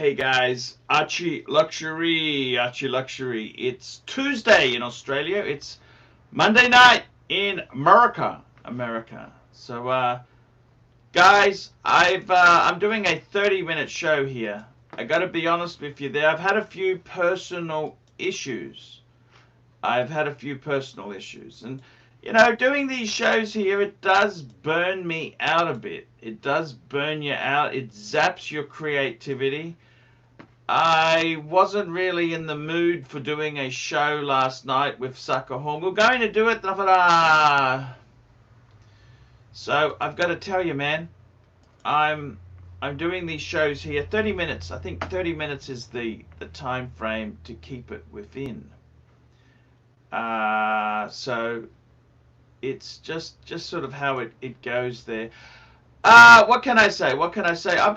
Hey guys, Archieluxury. It's Tuesday in Australia. It's Monday night in America. So, guys, I'm doing a 30-minute show here. I got to be honest with you. There, I've had a few personal issues. And doing these shows here, it does burn me out a bit. It does burn you out. It zaps your creativity. I wasn't really in the mood for doing a show last night with Sucker Horn. We were going to do it, and I thought, So I've got to tell you, man, I'm doing these shows here, 30 minutes. I think 30 minutes is the time frame to keep it within. So it's just sort of how it goes there. What can I say? I've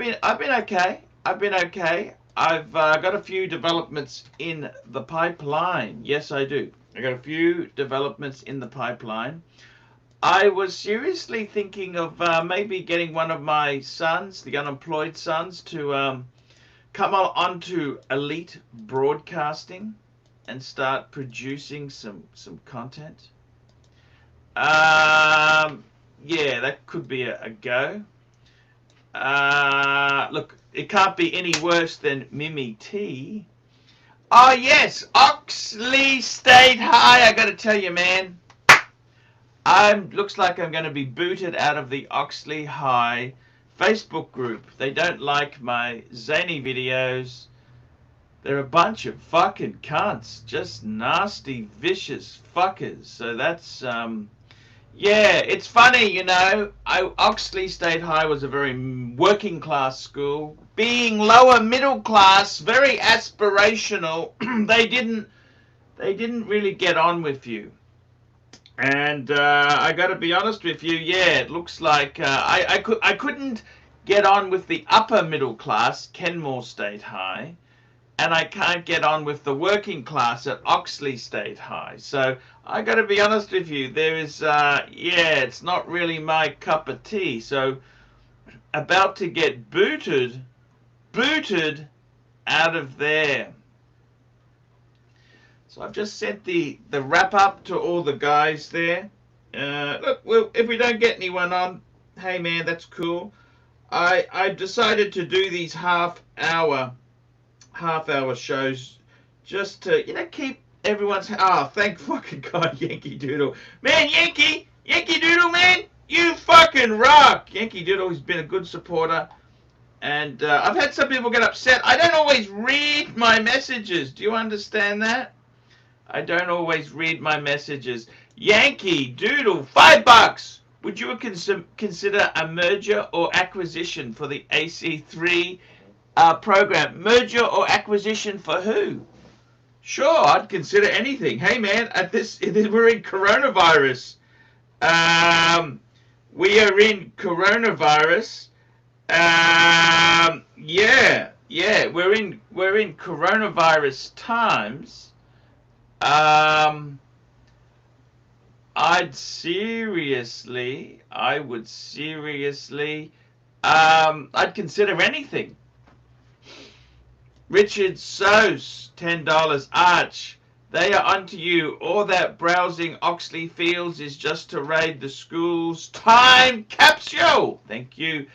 been okay. I've got a few developments in the pipeline. Yes, I do. I got a few developments in the pipeline. I was seriously thinking of maybe getting one of my sons, the unemployed sons, to come onto Elite Broadcasting and start producing some content. Yeah, that could be a go. Look, it can't be any worse than Mimi T. Oh yes, Oxley State High. I got to tell you, man, looks like I'm going to be booted out of the Oxley High Facebook group. They don't like my zany videos. They're a bunch of fucking cunts, just nasty, vicious fuckers. So that's yeah, it's funny, Oxley State High was a very working class school. Being lower middle class, very aspirational, they didn't really get on with you. And I got to be honest with you, yeah, it looks like I couldn't get on with the upper middle class, Kenmore State High, and I can't get on with the working class at Oxley State High. So I got to be honest with you. There is, yeah, it's not really my cup of tea. So about to get booted out of there. So I've just sent the wrap up to all the guys there. Look, well, if we don't get anyone on, hey man, that's cool. I decided to do these half hour shows just to keep everyone's thank fucking God, Yankee Doodle, man. Yankee Doodle, man, you fucking rock. Yankee Doodle has been a good supporter, and I've had some people get upset. I don't always read my messages. Do you understand that? I don't always read my messages. Yankee Doodle, $5. Would you consider a merger or acquisition for the AC3 program? Merger or acquisition for who? Sure, I'd consider anything. Hey man, we're in coronavirus. We are in coronavirus. Yeah, we're in coronavirus times. I would seriously, I'd consider anything. Richard Sose, $10. Arch, they are onto you. All that browsing Oxley Fields is just to raid the school's time capsule. Thank you.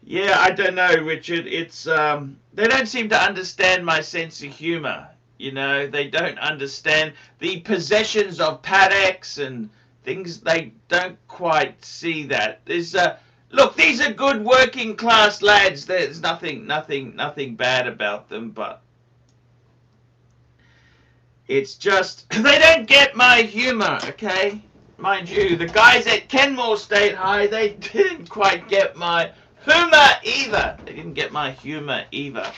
Yeah, I don't know, Richard. It's they don't seem to understand my sense of humor. They don't understand the possessions of Pateks and things. They don't quite see that. There's look, these are good working class lads. There's nothing bad about them, but it's just they don't get my humor, okay? Mind you, the guys at Kenmore State High, they didn't quite get my humor either.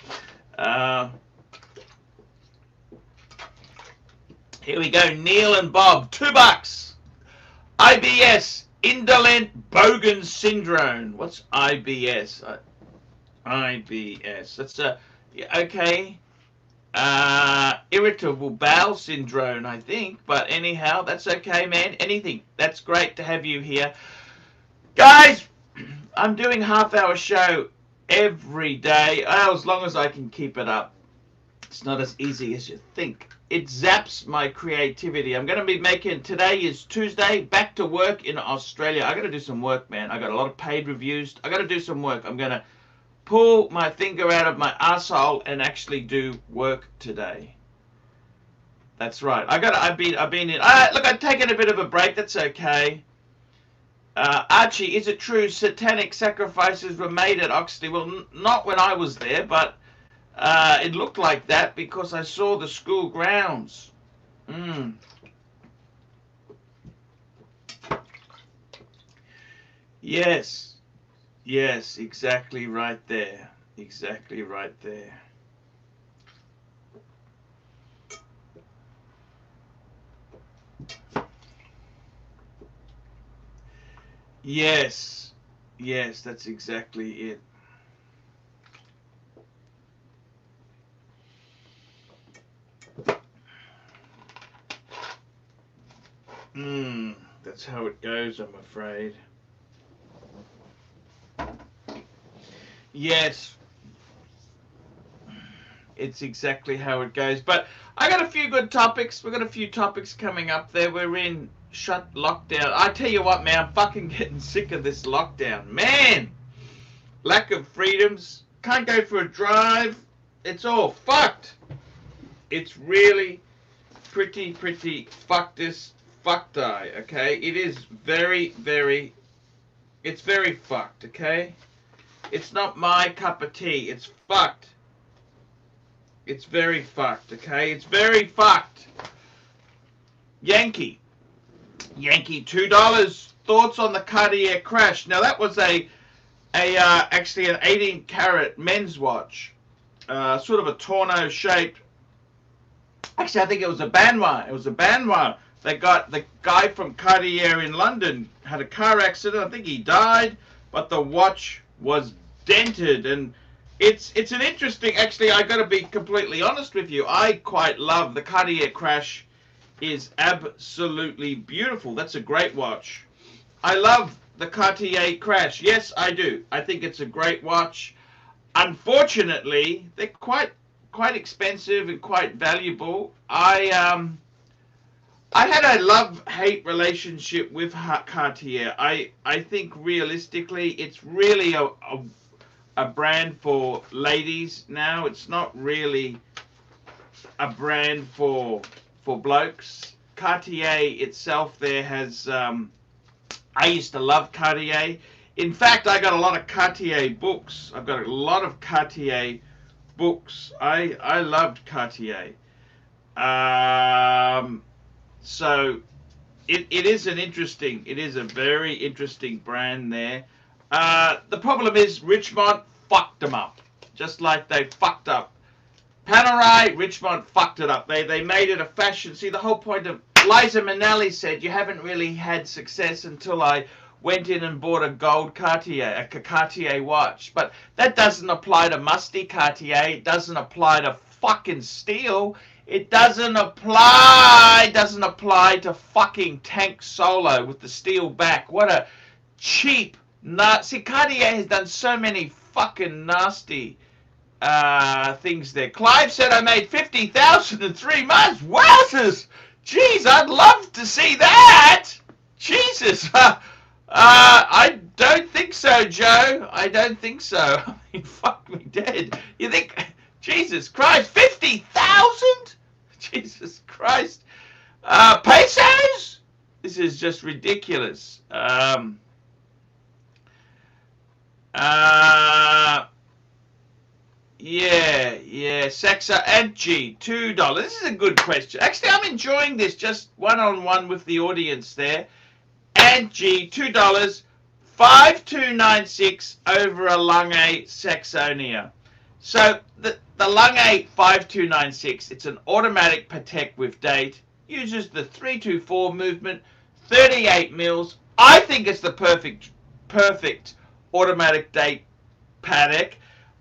Here we go. Neil and Bob, $2. IBS, indolent Bogan syndrome. What's IBS? IBS. That's okay. Irritable bowel syndrome, I think. But anyhow, that's okay, man. Anything. That's great to have you here, guys. I'm doing half-hour show every day, as long as I can keep it up. It's not as easy as you think. It zaps my creativity. I'm going to be making, today is Tuesday, back to work in Australia. I got to do some work, man. I got a lot of paid reviews. I got to do some work. I'm going to pull my finger out of my arsehole and actually do work today. That's right. I've been in. Look, I've taken a bit of a break. That's okay. Archie, is it true satanic sacrifices were made at Oxley? Well, not when I was there, but it looked like that because I saw the school grounds. Yes. Yes, exactly right there. Exactly right there. Yes. Yes, that's exactly it. That's how it goes, I'm afraid. Yes. It's exactly how it goes. But I got a few good topics. We've got a few topics coming up there. We're in shut lockdown. I tell you what, man, I'm fucking getting sick of this lockdown. Man! Lack of freedoms. Can't go for a drive. It's all fucked. It's really pretty fucked eye, okay? It is very it's very fucked, okay? It's not my cup of tea. It's fucked. It's very fucked, okay? It's very fucked. Yankee, $2. Thoughts on the Cartier crash? Now that was actually an 18-carat men's watch, sort of a torno shape. Actually, I think it was a Banois. It was a Banois. They got the guy from Cartier in London had a car accident. I think he died, but the watch was dented, and it's an interesting. Actually, I got to be completely honest with you. I quite love the Cartier crash. Is absolutely beautiful. That's a great watch. I love the Cartier crash. Yes, I do. I think it's a great watch. Unfortunately, they're quite expensive and quite valuable. I had a love-hate relationship with Cartier. I think realistically, it's really a brand for ladies now. It's not really a brand for blokes. Cartier itself there has, I used to love Cartier. In fact, I got a lot of Cartier books. I've got a lot of Cartier books. I loved Cartier. So it is a very interesting brand there. The problem is Richemont fucked them up. Just like they fucked up Panerai, Richemont fucked it up. They made it a fashion. See, the whole point of Liza Minnelli said, you haven't really had success until I went in and bought a gold Cartier, a Cartier watch. But that doesn't apply to musty Cartier. It doesn't apply to fucking steel. It doesn't apply to fucking Tank Solo with the steel back. What a cheap see, Cartier has done so many fucking nasty things there. Clive said I made 50,000 in 3 months. Wowzers! Jeez, I'd love to see that. Jesus. I don't think so, Joe. I don't think so. I mean, fuck me dead. You think, Jesus Christ, 50,000? Jesus Christ. Pesos? This is just ridiculous. Yeah, Saxa and G, $2. This is a good question. Actually, I'm enjoying this just one-on-one with the audience there. And G, $2, 5296 over a Lange Saxonia. So the Lange 5296, it's an automatic Patek with date, uses the 324 movement, 38 mils. I think it's the perfect automatic date Patek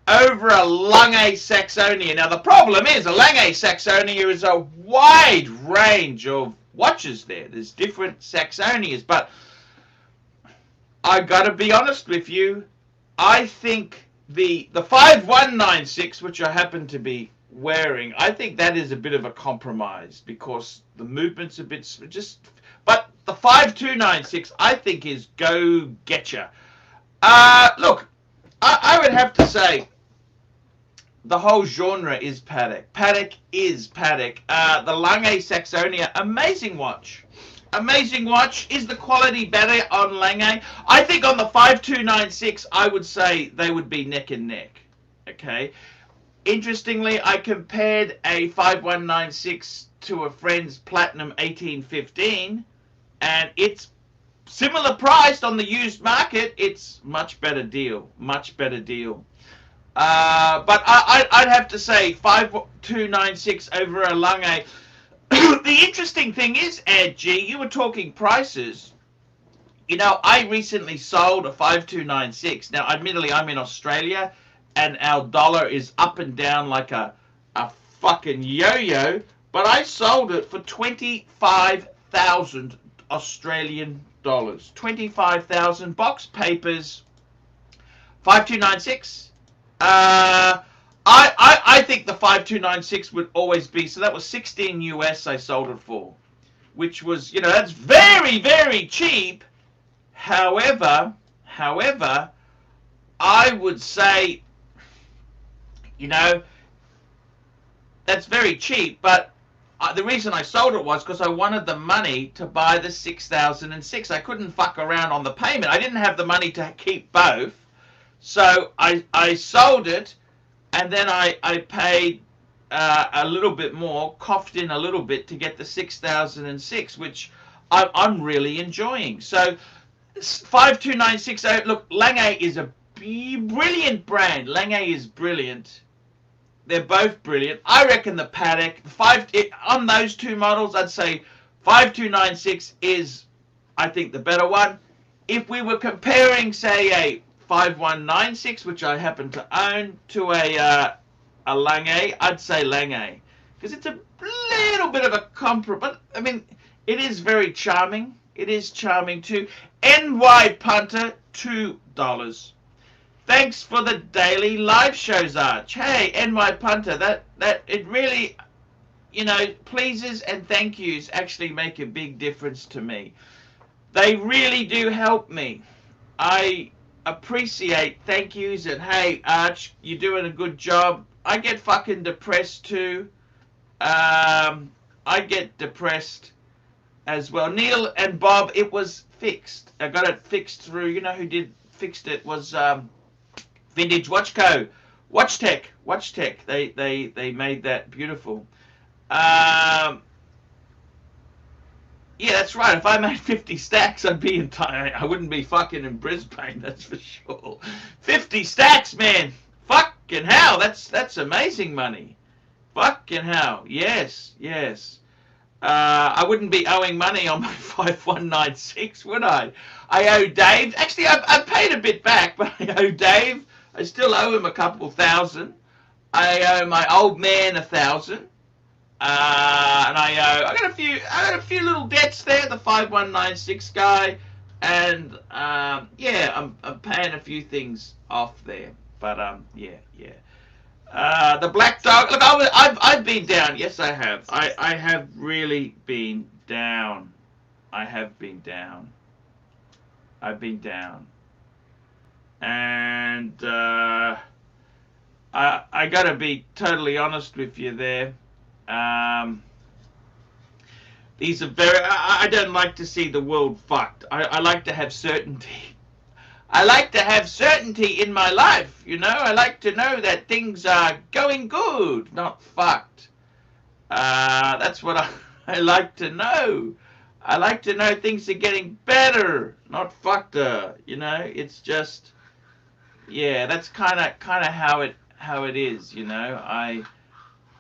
over a Lange Saxonia. Now the problem is a Lange Saxonia is a wide range of watches there. There's different Saxonias, but I gotta be honest with you, I think the 5196, which I happen to be wearing, I think that is a bit of a compromise because the movement's a bit just. But the 5296, I think, is go getcha. Look, I would have to say the whole genre is Patek. Patek is Patek. The Lange Saxonia, amazing watch. Amazing watch. Is the quality better on Lange? I think on the 5296, I would say they would be neck and neck. Okay. Interestingly, I compared a 5196 to a friend's Platinum 1815, and it's similar priced on the used market. It's much better deal. Much better deal. But I'd have to say 5296 over a Lange. The interesting thing is, Ed G, you were talking prices. You know, I recently sold a 5296. Now, admittedly, I'm in Australia, and our dollar is up and down like a fucking yo-yo. But I sold it for 25,000 Australian dollars. 25,000 box papers. 5296. I think the 5296 would always be, so that was 16 US I sold it for, which was, you know, that's very, very cheap. However, I would say, you know, that's very cheap, but the reason I sold it was because I wanted the money to buy the 6006. I couldn't fuck around on the payment. I didn't have the money to keep both. So I sold it, and then I paid a little bit more, coughed in a little bit to get the 6006, which I'm really enjoying. So 5296, look, Lange is a brilliant brand. Lange is brilliant. They're both brilliant. I reckon the Patek, on those two models, I'd say 5296 is, I think, the better one. If we were comparing, say, a 5196, which I happen to own, to a Lange, I'd say Lange, because it's a little bit of a compromise. But I mean, it is very charming. It is charming too. NY Punter, $2. Thanks for the daily live shows, Arch. Hey, NY Punter, that it really, you know, pleases and thank yous actually make a big difference to me. They really do help me. I appreciate thank yous and hey Arch, you're doing a good job. I get fucking depressed too. I get depressed as well. Neil and Bob, it was fixed. I got it fixed through, you know who fixed it was Vintage Watch Co. Watchtech. They made that beautiful. Yeah, that's right. If I made 50 stacks, I'd be in time. I wouldn't be fucking in Brisbane, that's for sure. 50 stacks, man. Fucking hell, that's amazing money. Fucking hell. Yes. I wouldn't be owing money on my 5196, would I? I owe Dave. Actually, I've paid a bit back, but I owe Dave. I still owe him a couple thousand. I owe my old man 1,000. And I got a few little debts there, the 5196 guy, and yeah, I'm paying a few things off there, but yeah. The Black Dog. Look, I've been down. Yes, I have. I have really been down. I've been down, and I gotta be totally honest with you there. These are very. I don't like to see the world fucked. I like to have certainty. I like to have certainty in my life, you know. I like to know that things are going good, not fucked. That's what I like to know. I like to know things are getting better, not fucked. You know, it's just, yeah. That's kind of how it is, you know.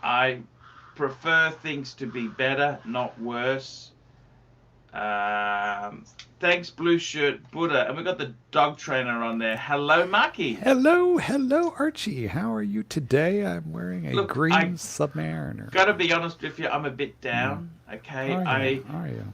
I prefer things to be better, not worse. Thanks, Blue Shirt Buddha. And we got the dog trainer on there. Hello, Marky. Hello, Archie. How are you today? I'm wearing a green Submariner. Gotta be honest with you, I'm a bit down. Okay, Are you?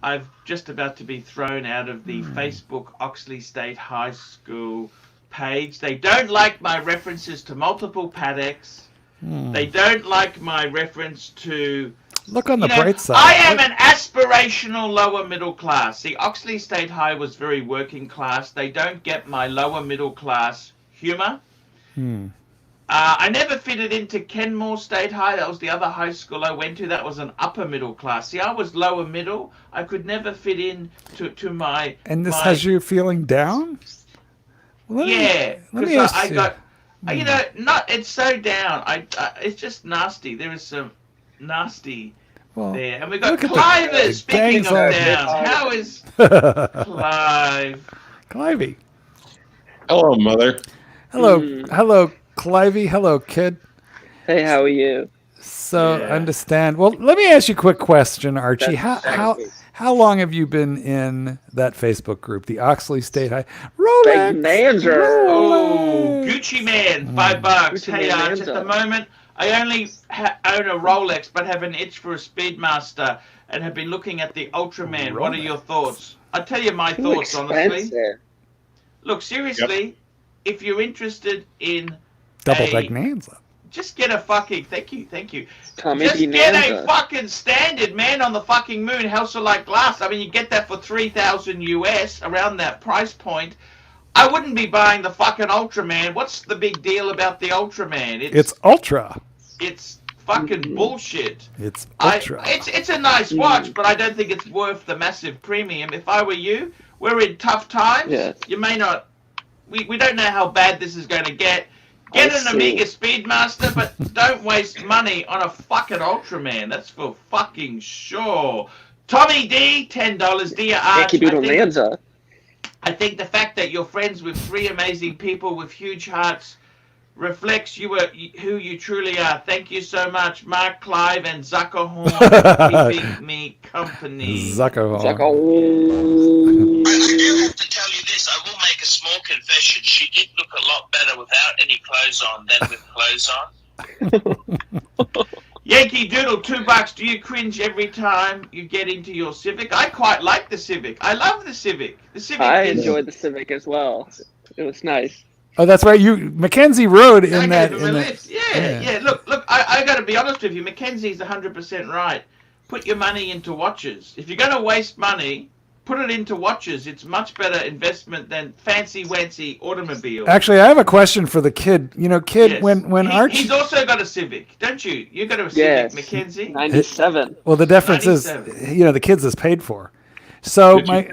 I've just about to be thrown out of the Facebook Oxley State High School page. They don't like my references to multiple Pateks. They don't like my reference to... Look on the bright side. I am an aspirational lower middle class. See, Oxley State High was very working class. They don't get my lower middle class humor. I never fitted into Kenmore State High. That was the other high school I went to. That was an upper middle class. See, I was lower middle. I could never fit in to my... And this has you feeling down? Yeah, because I got... it's so down. It's just nasty. There is some nasty there. And we got Clive, speaking of down. How is Clive? Clivey. Hello, mother. Hello, Clivey. Hello, kid. Hey, how are you? So, understand. Well, let me ask you a quick question, Archie. How long have you been in that Facebook group, the Oxley State High? Rolex. Oh, Gucci Man, $5. Gucci hey, Arch, at the moment, I only own a Rolex, but have an itch for a Speedmaster and have been looking at the Ultraman. Rolex. What are your thoughts? I'll tell you my thoughts, honestly. Look, seriously, if you're interested in double Bonanza, just get a fucking thank you. Just get a fucking standard, man, on the fucking moon, House of Light glass. I mean, you get that for $3,000 US, around that price point. I wouldn't be buying the fucking Ultraman. What's the big deal about the Ultraman? It's Ultra. It's fucking bullshit. It's Ultra. It's a nice watch, but I don't think it's worth the massive premium. If I were you, we're in tough times. Yes. You may not. We don't know how bad this is going to get. Get an Amiga Speedmaster, but don't waste money on a fucking Ultraman. That's for fucking sure. Tommy D, $10. Dear Arch, I think the fact that you're friends with three amazing people with huge hearts reflects who you truly are. Thank you so much, Mark, Clive, and Zuckerhorn, for keeping me company. Zuckerhorn. I do have to tell you this. I will make a small confession. She did look a lot better without any clothes on than with clothes on. Yankee Doodle, $2. Do you cringe every time you get into your Civic? I quite like the Civic. I love the Civic. I enjoyed the Civic as well. It was nice. Oh, that's right. Mackenzie rode in that. Yeah. Look. I got to be honest with you. Mackenzie's 100% right. Put your money into watches. If you're going to waste money, put it into watches. It's much better investment than fancy-wancy automobiles. Actually, I have a question for the kid. Yes. when Archie... He's also got a Civic, don't you? You got a Civic, Mackenzie? 97. Well, the difference 97. Is, the kids is paid for. So wait,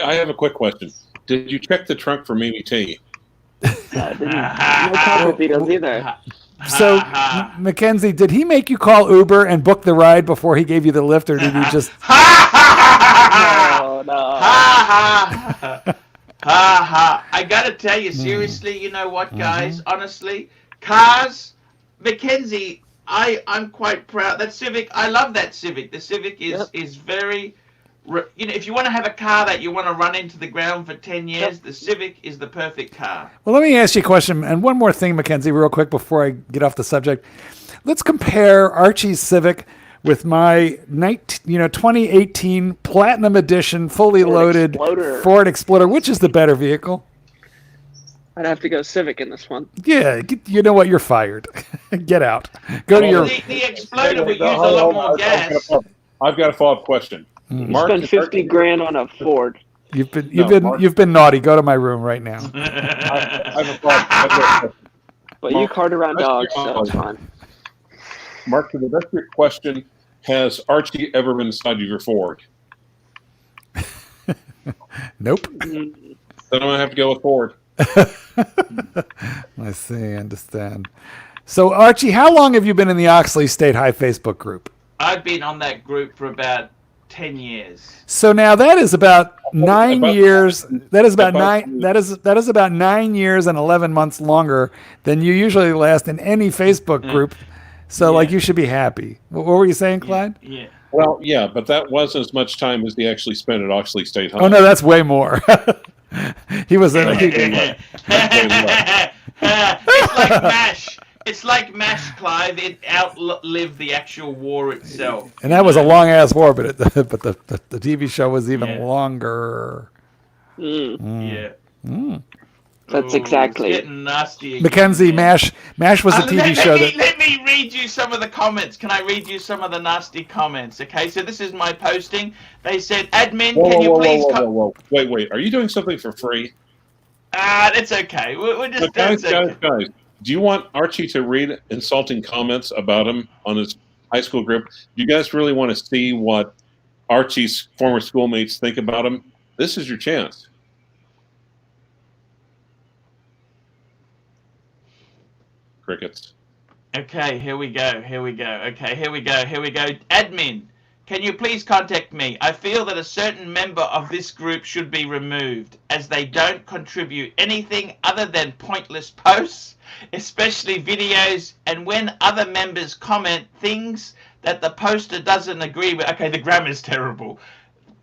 I have a quick question. Did you check the trunk for Mimi T? No Copperfields either. So, Mackenzie, did he make you call Uber and book the ride before he gave you the lift, or did he just... No. I gotta tell you, seriously, you know what, guys? Honestly, cars, Mackenzie, I'm quite proud. That Civic, I love that Civic. The Civic is very... if you want to have a car that you want to run into the ground for 10 years, the Civic is the perfect car. Well, let me ask you a question, and one more thing, Mackenzie, real quick before I get off the subject. Let's compare Archie's Civic with my 2018 Platinum Edition, fully loaded Ford Explorer. Which is the better vehicle? I'd have to go Civic in this one. Yeah, you know what? You're fired. Get out. Go to your... The Explorer would use a lot more gas. I've got a follow-up question. Mark, spend $50,000 on a Ford. You've been naughty. Go to my room right now. I have a follow-up. But you cart around dogs, so it's fine. Mark, to the rest of your question, has Archie ever been inside of your Ford? Nope. Then I'm going to have to go with Ford. I see. Understand. So, Archie, how long have you been in the Oxley State High Facebook group? I've been on that group for about 10 years. So now that is about 9 years. That is about nine. That is about 9 years and 11 months longer than you usually last in any Facebook group. So, like, you should be happy. What were you saying, Clyde? Yeah. Well, yeah, but that wasn't as much time as he actually spent at Oxley State High. Oh no, that's way more. He was. It's like MASH. It's like MASH, Clive. It outlived the actual war itself. And that was a long ass war, but the TV show was even longer. Yeah. That's Ooh, exactly it's it. getting nasty again, Mackenzie, man. MASH was a TV show that. Let me read you some of the comments. Can I read you some of the nasty comments? Okay, so this is my posting. They said, admin, Whoa, can you whoa, please... whoa, whoa, whoa, whoa. Wait. Are you doing something for free? It's okay. We're just... But That's okay. guys, do you want Archie to read insulting comments about him on his high school group? Do you guys really want to see what Archie's former schoolmates think about him? This is your chance. Crickets. Okay, here we go. Okay, here we go. Admin, can you please contact me? I feel that a certain member of this group should be removed, as they don't contribute anything other than pointless posts, especially videos, and when other members comment things that the poster doesn't agree with. Okay, the grammar's terrible.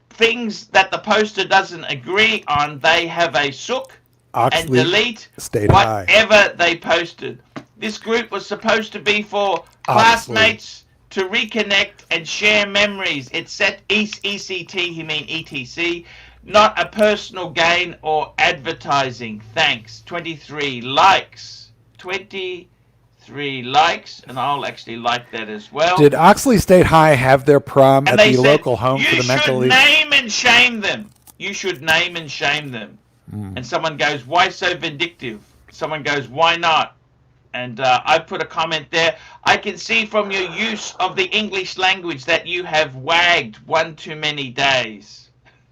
Things that the poster doesn't agree on, they have a sook and Oxley delete stayed high. whatever they posted. This group was supposed to be for classmates to reconnect and share memories. It's set ECT, he mean ETC, not a personal gain or advertising. Thanks. 23 likes. 23 likes, and I'll actually like that as well. Did Oxley State High have their prom And at they the said, local home for the mentally? You should name and shame them. You should name and shame them. And someone goes, why so vindictive? Someone goes, why not? And I put a comment there. I can see from your use of the English language that you have wagged one too many days.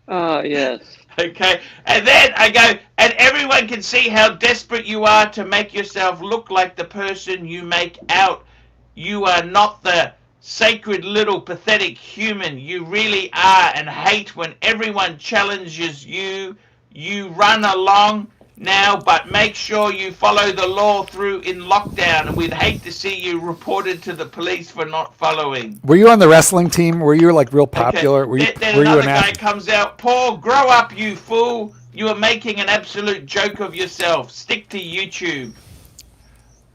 Oh, yes. Okay. And then I go, and everyone can see how desperate you are to make yourself look like the person you make out. You are not the sacred little pathetic human you really are, and hate when everyone challenges you. You run along now, but make sure you follow the law through in lockdown, and we'd hate to see you reported to the police for not following. Were you on the wrestling team? Were you like real popular? Okay. Then another guy comes out, Paul, grow up, you fool. You are making an absolute joke of yourself. Stick to YouTube.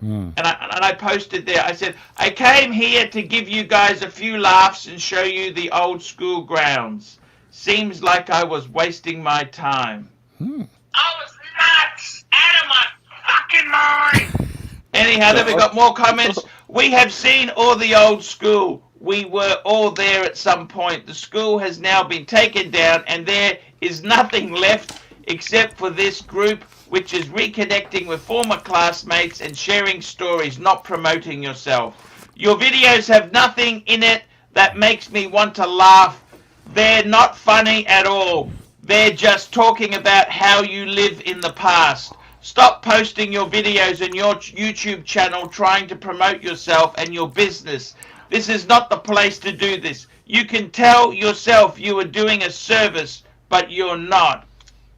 And I posted there, I said, I came here to give you guys a few laughs and show you the old school grounds. Seems like I was wasting my time. I was nuts out of my fucking mind. Anyhow, then we got more comments. We have seen all the old school. We were all there at some point. The school has now been taken down, and there is nothing left except for this group, which is reconnecting with former classmates and sharing stories, not promoting yourself. Your videos have nothing in it that makes me want to laugh. They're not funny at all. They're just talking about how you live in the past. Stop posting your videos in your YouTube channel trying to promote yourself and your business. This is not the place to do this. You can tell yourself you are doing a service, but you're not.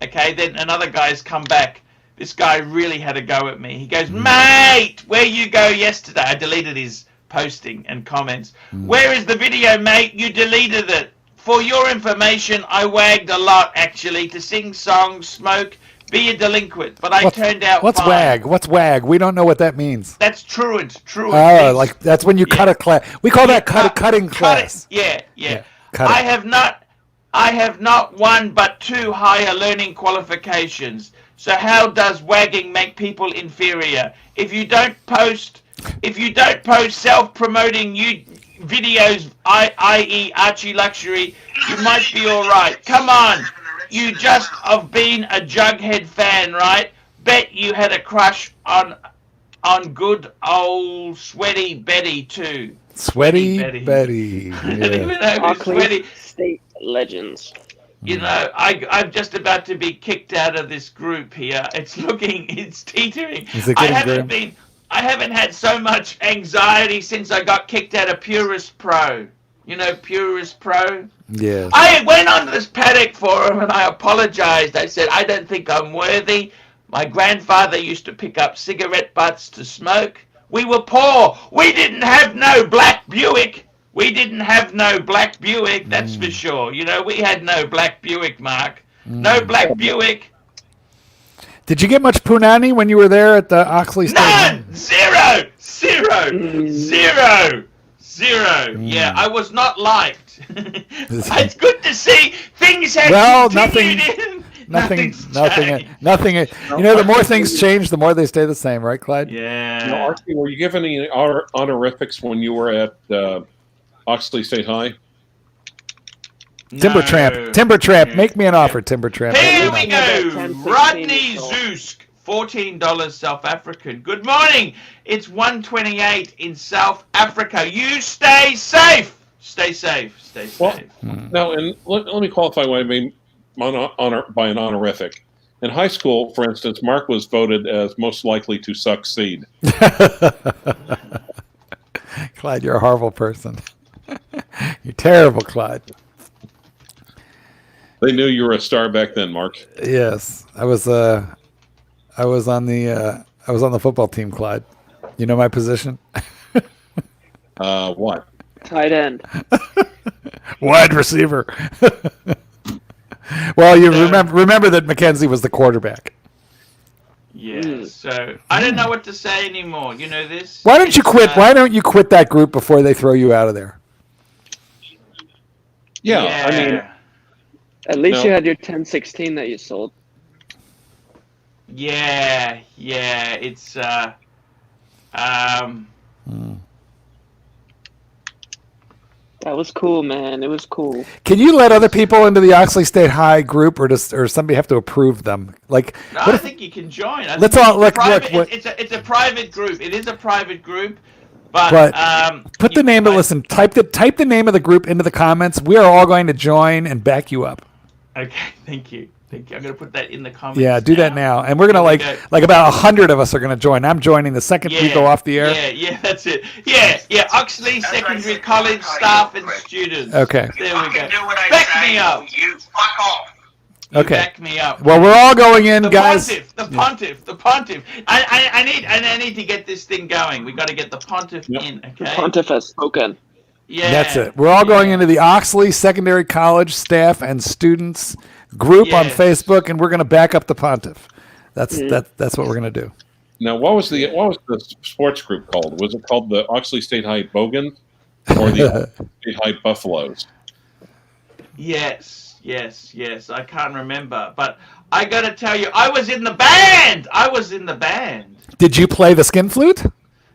Okay, then another guy's come back. This guy really had a go at me. He goes, mate, where you go yesterday? I deleted his posting and comments. Where is the video, mate? You deleted it. For your information, I wagged a lot, actually, to sing songs, smoke, be a delinquent, but I turned out What's fine. wag? What's wag? We don't know what that means. That's truant. Truant. Oh, means- like that's when you cut a class. We call that cutting cut class. it. Yeah. cut I it. have not one but two higher learning qualifications. So how does wagging make people inferior? If you don't post self-promoting videos, i.e. Archieluxury, you might be all right. Come on. You just have been a Jughead fan, right? Bet you had a crush on good old Sweaty Betty too. Sweaty Betty. Betty. I don't even know who's Oakley Sweaty. State legends. You know, I'm just about to be kicked out of this group here. It's teetering. Is it getting grim? I haven't had so much anxiety since I got kicked out of Purist Pro. You know, Purist Pro? Yes. I went on this Patek forum and I apologized. I said, I don't think I'm worthy. My grandfather used to pick up cigarette butts to smoke. We were poor. We didn't have no black Buick. That's for sure. You know, we had no black Buick, Mark. No black Buick. Did you get much punani when you were there at the Oxley State? None! Zero! Yeah, I was not liked. It's good to see things have continued Nothing. changed. Nothing. You know, the more things change, the more they stay the same, right, Clyde? Yeah. Now, Archie, were you given any honorifics when you were at Oxley State High? Timber Tramp. No. Make me an offer, Timber Tramp. Here Make we me an offer. go. 10, 16 Rodney is all. Zusk, $14 South African. Good morning. It's 1:28 in South Africa. You stay safe. Stay safe. Stay safe. Well, now, and let me qualify what I mean by an honorific. In high school, for instance, Mark was voted as most likely to succeed. Clyde, you're a horrible person. You're terrible, Clyde. They knew you were a star back then, Mark. Yes, I was on the football team, Clyde. You know my position? What? Tight end. Wide receiver. Well, you remember that Mackenzie was the quarterback. Yeah. So I don't know what to say anymore. You know this. Why don't you quit? Why don't you quit that group before they throw you out of there? Yeah, I mean, At least No. you had your 1016 that you sold. Yeah. It's That was cool, man. It was cool. Can you let other people into the Oxley State High group, or somebody have to approve them? Like, No, what I if- think you can join. Let's all look. It's a private group. It is a private group, but put the name. Listen, type the name of the group into the comments. We are all going to join and back you up. Okay, thank you. I'm gonna put that in the comments. Yeah, do that now, and we're gonna like about 100 of us are gonna join. I'm joining the second we go off the air. Yeah, that's it. Yeah. Oxley Secondary College staff and students. Okay. There we go. Do what I Back say, me up. You fuck off. You Okay. Back me up. Well, we're all going in, The guys. pontiff. I need to get this thing going. We got to get the pontiff Yep. in. The Okay. pontiff has spoken. Yeah. That's it. We're all going into the Oxley Secondary College staff and students group on Yes. Facebook, and we're going to back up the pontiff. That's what we're going to do. now what was the sports group called? Was it called the Oxley State High Bogans or the Oxley State High Buffaloes? Yes. I can't remember, but I got to tell you, I was in the band. Did you play the skin flute?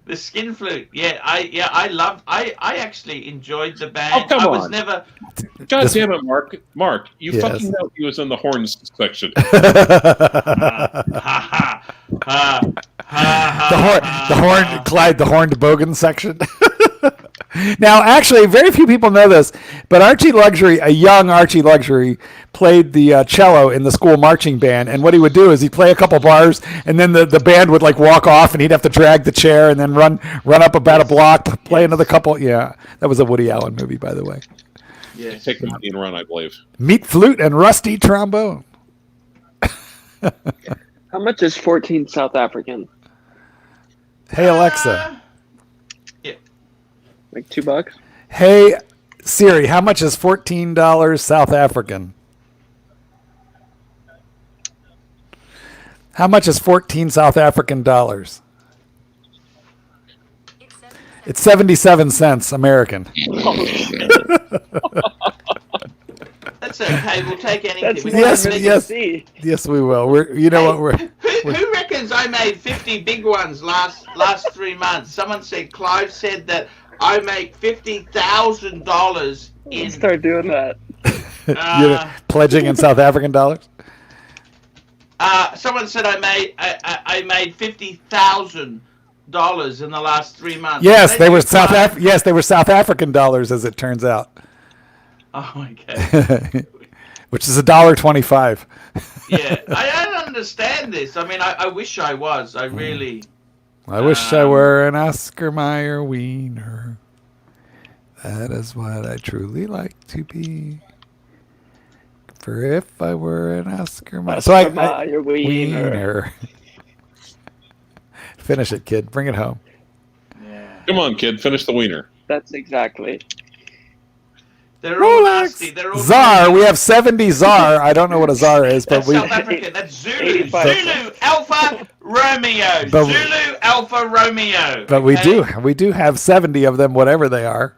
The skin flute. I actually enjoyed the band. Oh, come I was on. never. God damn it, Mark! Mark, you Yes. fucking know he was in the horns section. The horn, Clyde, the horned bogan section. Now, actually, very few people know this, but Archieluxury, a young Archieluxury, played the cello in the school marching band. And what he would do is he'd play a couple bars, and then the band would like walk off, and he'd have to drag the chair and then run up about a block, play another couple. Yeah, that was a Woody Allen movie, by the way. Yes. Take the money and run, I believe. Meat flute and rusty trombone. How much is 14 South African? Hey Alexa. Like $2? Hey Siri, how much is $14 South African? How much is 14 South African dollars? It's 77 cents American. That's okay. We'll take anything. That's We more can Yes, than make you yes. see. Yes, we will. Who reckons I made 50 big ones last 3 months? Someone said Clive said that I make $50,000 in. Start doing that. You're pledging in South African dollars? Someone said I made $50,000 in the last 3 months. Yes, they were Clive? Yes, they were South African dollars, as it turns out. Oh my god. Which is $1.25. Yeah, I don't understand this. I mean, I wish I was. I really. I wish I were an Oscar Mayer wiener. That is what I truly like to be. For if I were an Oscar Mayer, Mayer wiener. Finish it, kid. Bring it home. Yeah. Come on, kid, finish the wiener. That's exactly. They're all nasty. They're all Czar. We have 70 Czar. I don't know what a Czar is, but That's we. South African. That's Zulu. 85. Zulu Alpha Romeo. But- Zulu Alpha Romeo. But we okay? do have 70 of them, whatever they are.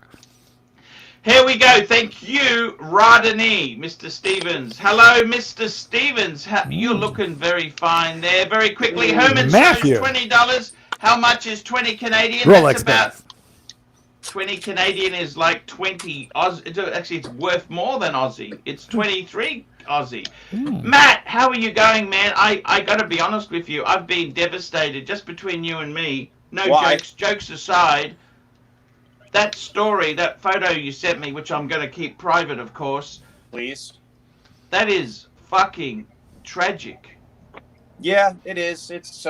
Here we go. Thank you, Rodney, Mr. Stevens. Hello, Mr. Stevens. You're looking very fine there. Very quickly, Herman Matthew. shows $20. How much is 20 Canadian? Rolex That's about bands. 20 Canadian is like 20 Aussie. Actually, it's worth more than Aussie. It's 23 Aussie. Matt, how are you going, man? I got to be honest with you. I've been devastated, just between you and me. No Why? jokes aside. That story, that photo you sent me, which I'm going to keep private, of course, Please. that is fucking tragic. Yeah, it is. It's.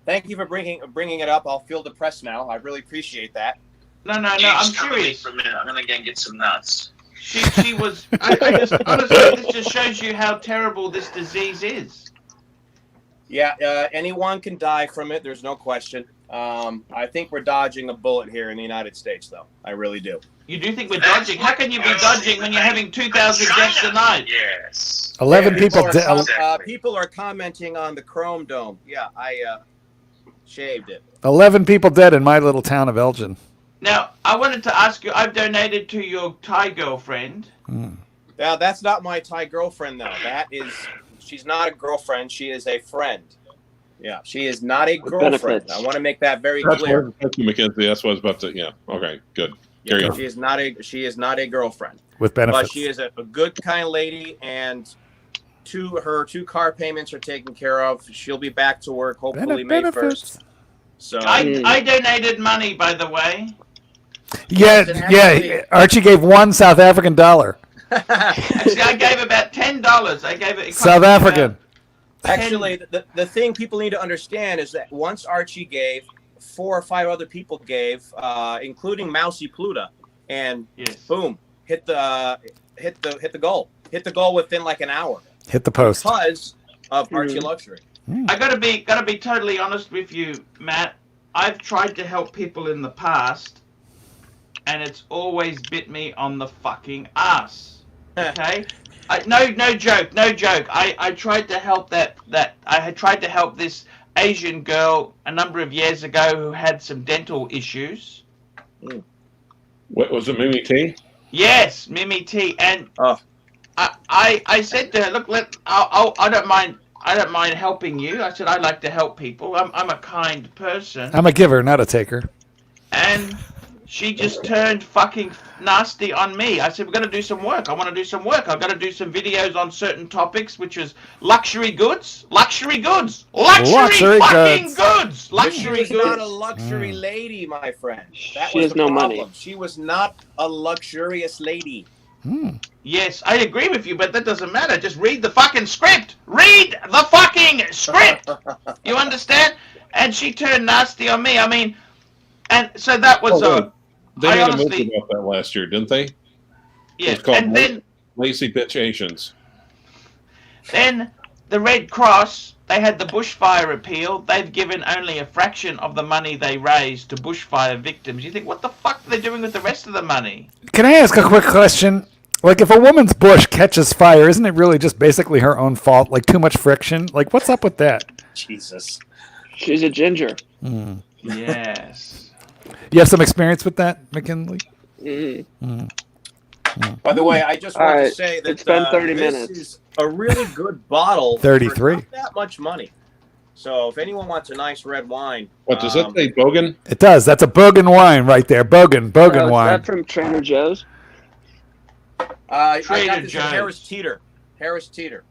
Thank you for bringing it up. I'll feel depressed now. I really appreciate that. No, You I'm just come with me serious. for a minute. I'm gonna go and get some nuts. She was. I just honestly, this just shows you how terrible this disease is. Yeah, anyone can die from it. There's no question. I think we're dodging a bullet here in the United States, though. I really do. You do think we're dodging? How can you be dodging when you're having 2,000 deaths a night? Yes. 11 Yeah, people are people are commenting on the Chrome Dome. Yeah, I shaved it. 11 people dead in my little town of Elgin. Now, I wanted to ask you. I've donated to your Thai girlfriend. Now, that's not my Thai girlfriend, though. She's not a girlfriend. She is a friend. Yeah, she is not a girlfriend. benefits. I want to make that very That's clear. thank you, Mackenzie. That's what I was about to. Yeah. Okay. Good. Carry Yeah, on. she is not a girlfriend. With benefits. But she is a good, kind lady, and her two car payments are taken care of. She'll be back to work hopefully May 1st. So I donated money, by the way. Yeah. Archie gave $1 South African dollar. Actually, I gave about $10. I gave it. South African. actually, the thing people need to understand is that once Archie gave, 4 or 5 other people gave, including Mousy Pluta, and Yes. boom, hit the goal. Hit the goal within like an hour Hit the post. because of Archieluxury. I gotta be totally honest with you, Matt. I've tried to help people in the past, and it's always bit me on the fucking ass. Okay, no joke. I tried to help I had tried to help this Asian girl a number of years ago who had some dental issues. What was it, Mimi T? Yes, Mimi T, and Oh. I said to her, look, I don't mind helping you. I said I'd like to help people. I'm a kind person. I'm a giver, not a taker. And she just turned fucking nasty on me. I said, we're going to do some work. I want to do some work. I've got to do some videos on certain topics, which is luxury goods. Luxury fucking goods. Luxury She was not a goods. luxury lady, my friend. That She was has the no problem. money. She was not a luxurious lady. Yes, I agree with you, but that doesn't matter. Just read the fucking script. Read the fucking script. You understand? And she turned nasty on me. I mean, and so that was They I made a honestly- movie about that last year, didn't they? yeah. It's called And then Lazy Bitch Asians. the Red Cross, they had the bushfire appeal. They've given only a fraction of the money they raised to bushfire victims. You think, what the fuck are they doing with the rest of the money? Can I ask a quick question? Like, if a woman's bush catches fire, isn't it really just basically her own fault? Like, too much friction? Like, what's up with that? Jesus. She's a ginger. Yes. You have some experience with that, McKinley? By the way, I just All want to right, say that it's been 30 this minutes. is a really good bottle. 33. For not that much money. So if anyone wants a nice red wine, What does it say, Bogan? It does. That's a Bogan wine right there. Bogan Is wine. that from Trader Joe's? I Trader got this Joe's. at Harris Teeter.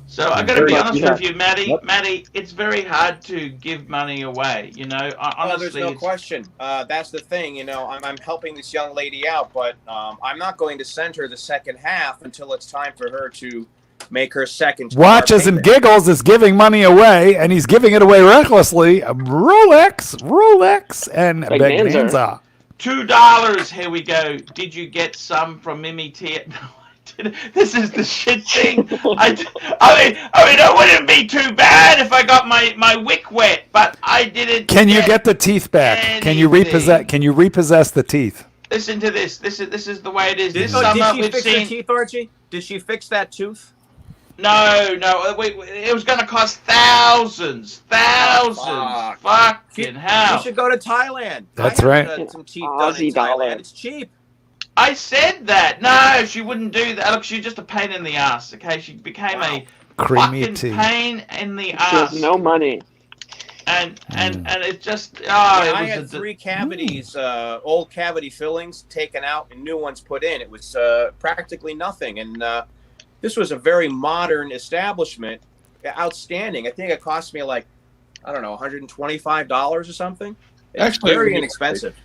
So I got to be Very honest much. with you, Maddy. Yep. Maddy, it's very hard to give money away. You know, Oh, there's honestly, no it's- question. That's the thing. You know, I'm helping this young lady out, but I'm not going to send her the second half until it's time for her to make her second. Watches and Giggles is giving money away, and he's giving it away recklessly. Rolex, and Bonanza. Bonanza. $2. Here we go. Did you get some from Mimi T? No, I didn't. This is the shit thing. I mean, it wouldn't be too bad if I got my wick wet, but I didn't. Can you get the teeth back? Can you anything. repossess the teeth? Listen to this. This is the way it is. This Did summer she we've fix her seen. teeth, Archie? Did she fix that tooth? No. It was going to cost thousands. Fuck. Fucking hell. You should go to Thailand. That's I have, right. some teeth done in Aussie dollar. Thailand. It's cheap. I said that. No, she wouldn't do that. Look, she's just a pain in the ass. Okay, she became a Creamy fucking tea. pain in the She ass. has no money. And it just I had 3 cavities, old cavity fillings taken out and new ones put in. It was practically nothing, and this was a very modern establishment, outstanding. I think it cost me like, I don't know, $125 or something. It's Actually, very inexpensive.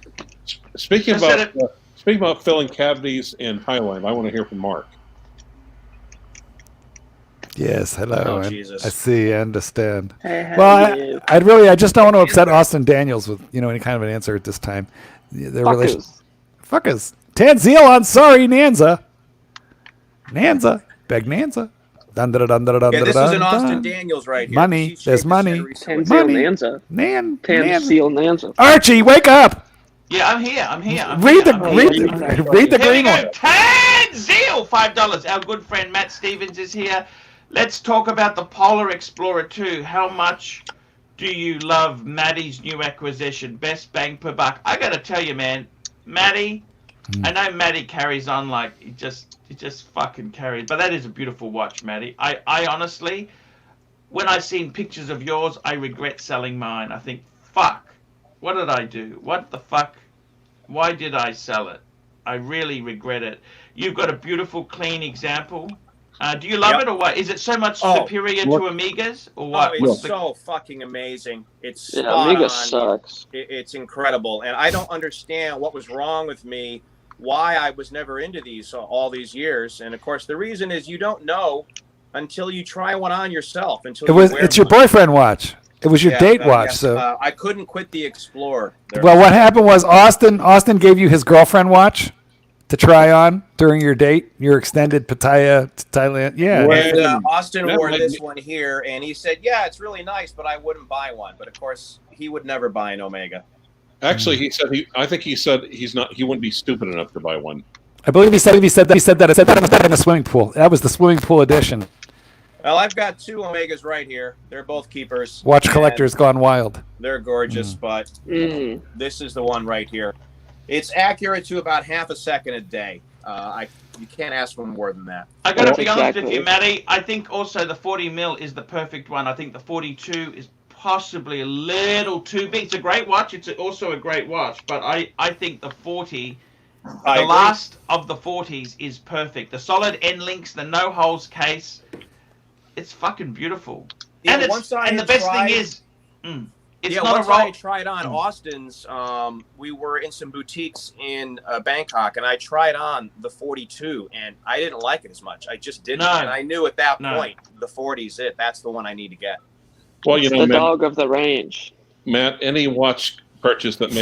Speaking about filling cavities in Thailand, I want to hear from Mark. Yes, hello. Oh, and Jesus. I see, I understand. Hey, how Well, are you? I just don't want to upset Austin Daniels with any kind of an answer at this time. Their relation, fuckers. Tanzeel on sorry, Nanza. Beg Nanza. Dun, dun, dun, dun, dun, Yeah, this dun, is an dun. Austin Daniels right here. Money. She There's shaved money. his head recently. Tanzeel Money. Nanza. Nanza. Tanzeel Nanza. Archie, wake up! yeah, I'm here. Read the Here we green go. one. Tanzeel, $5. Our good friend Matt Stevens is here. Let's talk about the Polar Explorer 2. How much do you love Maddy's new acquisition? Best bang per buck. I got to tell you, man, Maddy. I know Maddy carries on like he just fucking carries, but that is a beautiful watch, Maddy. I honestly, when I seen pictures of yours, I regret selling mine. I think, fuck, what did I do? What the fuck? Why did I sell it? I really regret it. You've got a beautiful, clean example. Do you love it or what? Is it so much superior to Amigas or what? Oh, it's so fucking amazing. It's spot Amiga on. sucks. It's incredible, and I don't understand what was wrong with me, why I was never into these all these years. And of course, the reason is you don't know until you try one on yourself. It's your boyfriend watch. It was your date watch. So I couldn't quit the Explorer. well, what happened was Austin gave you his girlfriend watch to try on during your date, your extended Pattaya to Thailand. Yeah. And Austin wore this one here, and he said, "Yeah, it's really nice, but I wouldn't buy one." But of course, he would never buy an Omega. Actually, he said he wouldn't be stupid enough to buy one. I believe he said that in the swimming pool. That was the swimming pool edition. Well, I've got 2 Omegas right here. They're both keepers. Watch collectors gone wild. They're gorgeous, but this is the one right here. It's accurate to about half a second a day. You can't ask for more than that. I got to be honest with you, Maddy. I think also the 40 mil is the perfect one. I think the 42 is possibly a little too big. It's a great watch. It's also a great watch, but I think the 40, the last of the 40s, is perfect. The solid end links, the no holes case. It's fucking beautiful. Yeah, and the best thing is, it's not once a roll. I tried on Austin's, we were in some boutiques in Bangkok, and I tried on the 42, and I didn't like it as much. I just didn't, and I knew at that point the 40's it. That's the one I need to get. Well, It's the dog of the range. Matt, any watch purchase that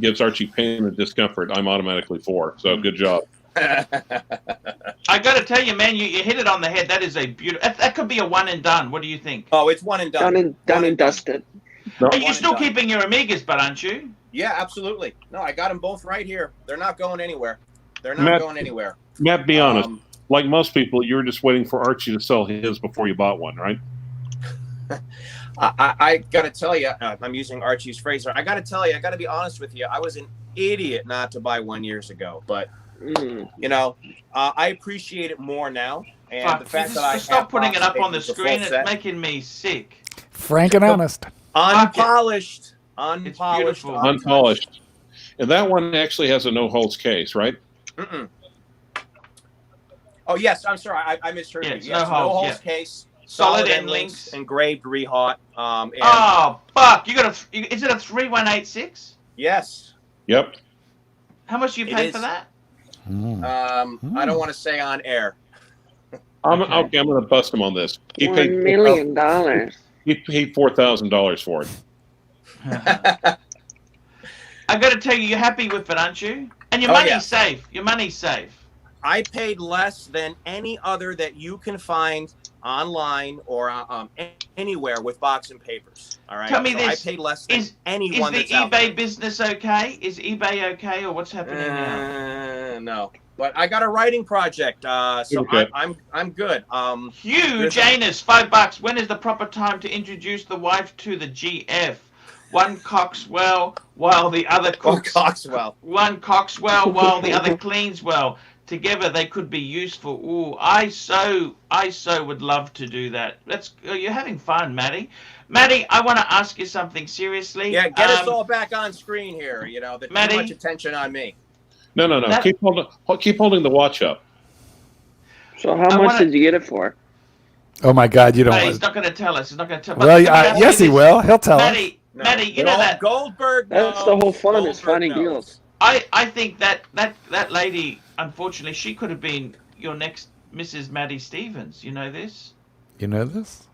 gives Archie pain and discomfort, I'm automatically for. So good job. I got to tell you, man, you hit it on the head. That is a beautiful. That could be a one and done. What do you think? Oh, it's one and done. Done and dusted. No. You're still keeping your Amigas, but aren't you? Yeah, absolutely. No, I got them both right here. They're not going anywhere. Matt, be honest. Like most people, you were just waiting for Archie to sell his before you bought one, right? I got to tell you, I'm using Archie's phrase. I got to tell you, I got to be honest with you. I was an idiot not to buy one years ago, but I appreciate it more now. And the fact that I stop putting it up on the screen, it's making me sick. Frank and honest. Unpolished. Unpolished. And that one actually has a no holds case, right? Oh yes, I'm sorry, I misheard you. Yes, no holds case. Solid end links, engraved rehot. Oh fuck! Is it a 3186? Yes. Yep. How much you paid for that? I don't want to say on air. I'm going to bust him on this. He paid $1 million. He paid $4,000 for it. I got to tell you, you're happy with it, aren't you? And your money's safe. Your money's safe. I paid less than any other that you can find online or anywhere with box and papers. All right. Tell me So this, I pay less than Is anyone the that's out eBay there. business okay? Is eBay okay, or what's happening now? No, but I got a writing project, so Okay. I'm good. Huge there's a- anus, $5. When is the proper time to introduce the wife to the GF? One cocks well while the other cooks. Coxwell. One cocks well while the other cleans well. Together they could be useful. Ooh, I so would love to do that. You're having fun, Maddy. Maddy, I want to ask you something seriously. Yeah, get us all back on screen here. You know, there's Maddy? too much attention on me. No. That- Keep holding the watch up. So how much did you get it for? Oh my God, you don't. No, want he's not going to tell us. He's not going to tell. Well, But let me ask yes, you he this. will. He'll tell us. No. Maddy, you know that. Goldberg. That's the whole fun, is Goldberg finding knows. deals. I think that lady, unfortunately, she could have been your next Mrs. Maddy Stevens. You know this? You know this?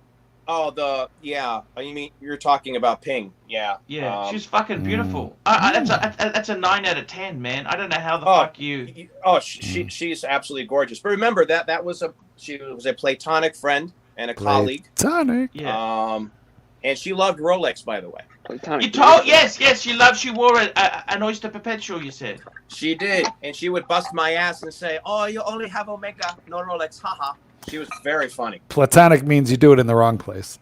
Oh, yeah. You mean you're talking about Ping? Yeah. Yeah, she's fucking beautiful. That's a 9 out of 10, man. I don't know how the fuck you. She's absolutely gorgeous. But remember she was a platonic friend and a colleague. Tonic. Yeah. And she loved Rolex, by the way. You told yes, she wore an Oyster Perpetual. You said She did, and she would bust my ass and say, "Oh, you only have Omega, no Rolex." Haha. She was very funny. Platonic means you do it in the wrong place.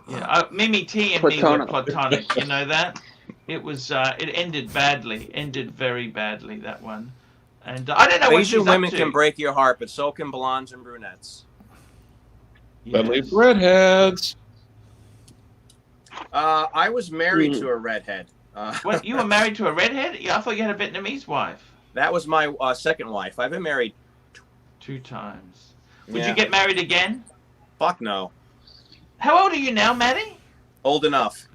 yeah. Mimi T and me were platonic. You know that? It was. It ended badly. Ended very badly. That one. And I don't know what she's Asian women up to. can break your heart, but so can blondes and brunettes. That Yes. leaves redheads. I was married to a redhead. What? You were married to a redhead? Yeah, I thought you had a Vietnamese wife. That was my second wife. I've been married 2 times. Would Yeah. you get married again? Fuck no. How old are you now, Maddy? Old enough.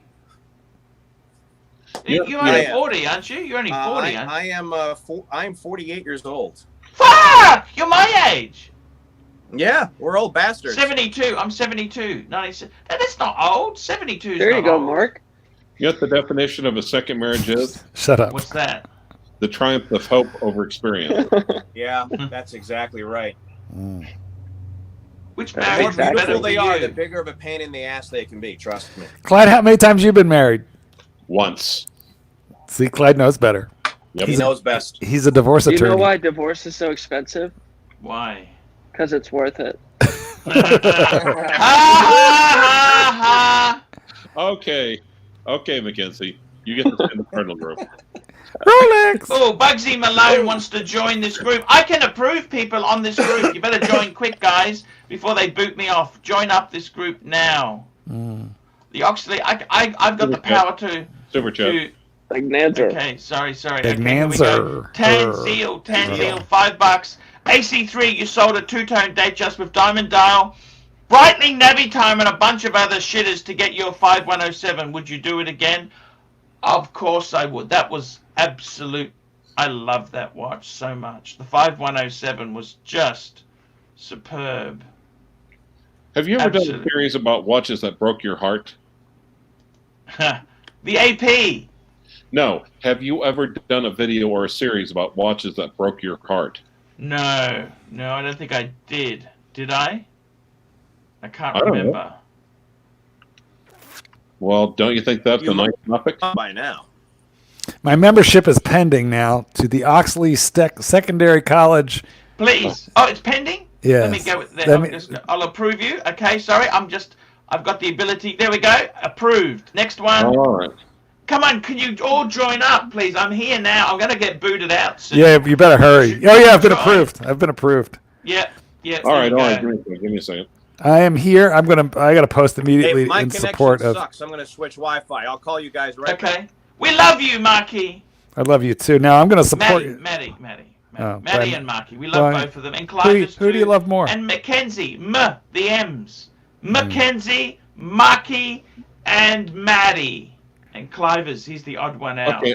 You're only Yeah. 40, aren't you? You're only 40, aren't you? I am 48 years old. Fuck! You're my age. Yeah, we're old bastards. 72. I'm 72. 97. That's not old. 72 is There you not go, old. Mark. You know what the definition of a second marriage is? Shut up. What's that? The triumph of hope over experience. Yeah, that's exactly right. Mm. Which The marriage more is better beautiful for they are, the you? bigger of a pain in the ass they can be. Trust me. Clyde, how many times you been married? Once. See, Clyde knows better. Yep. He knows best. He's a divorce Do you attorney. know why divorce is so expensive? Why? Because it's worth it. Ha ha ha Okay, Mackenzie. You get to stand in the cardinal group. Rolex. Oh, Bugsy Malone wants to join this group. I can approve people on this group. You better join quick, guys, before they boot me off. Join up this group now. Mm. The Oxley, I've got the power to. Super chat. Like Nanzer. Okay, sorry. Big Okay, here we go. Nanzer. Tan seal, $5. AC3, you sold a 2-tone date just with diamond dial, Breitling Navi time, and a bunch of other shitters to get your 5107. Would you do it again? Of course I would. That was absolute. I love that watch so much. The 5107 was just superb. Have you ever done Absolutely. a series about watches that broke your heart? The AP. No. Have you ever done a video or a series about watches that broke your heart? No, I don't think I did. Did I? I can't I don't know. remember. Well, don't you think that's You a nice topic? By now. My membership is pending now to the Oxley Secondary College. Please. Oh, it's pending? Yes. Let me go with that. Let me- I'll approve you. Okay, sorry. I've got the ability. There we go. Approved. Next one. All right. Come on, can you all join up, please? I'm here now. I'm going to get booted out soon. Yeah, you better hurry. Oh yeah, I've been Join. approved. I've been approved. Yeah. All right. there you go. Give me a second. I am here. I gotta post immediately Hey, my in connection support of. sucks. I'm going to switch Wi-Fi. I'll call you guys right back. Okay. We love you, Marky. I love you too. Now I'm gonna support you. Maddie Oh, Maddie fine. and Marky. We love Fine. both of them. And Who, Clive who do you love more? And Mackenzie. The M's. Mackenzie, Marky, and Maddie. And Clivers, he's the odd one out. Okay,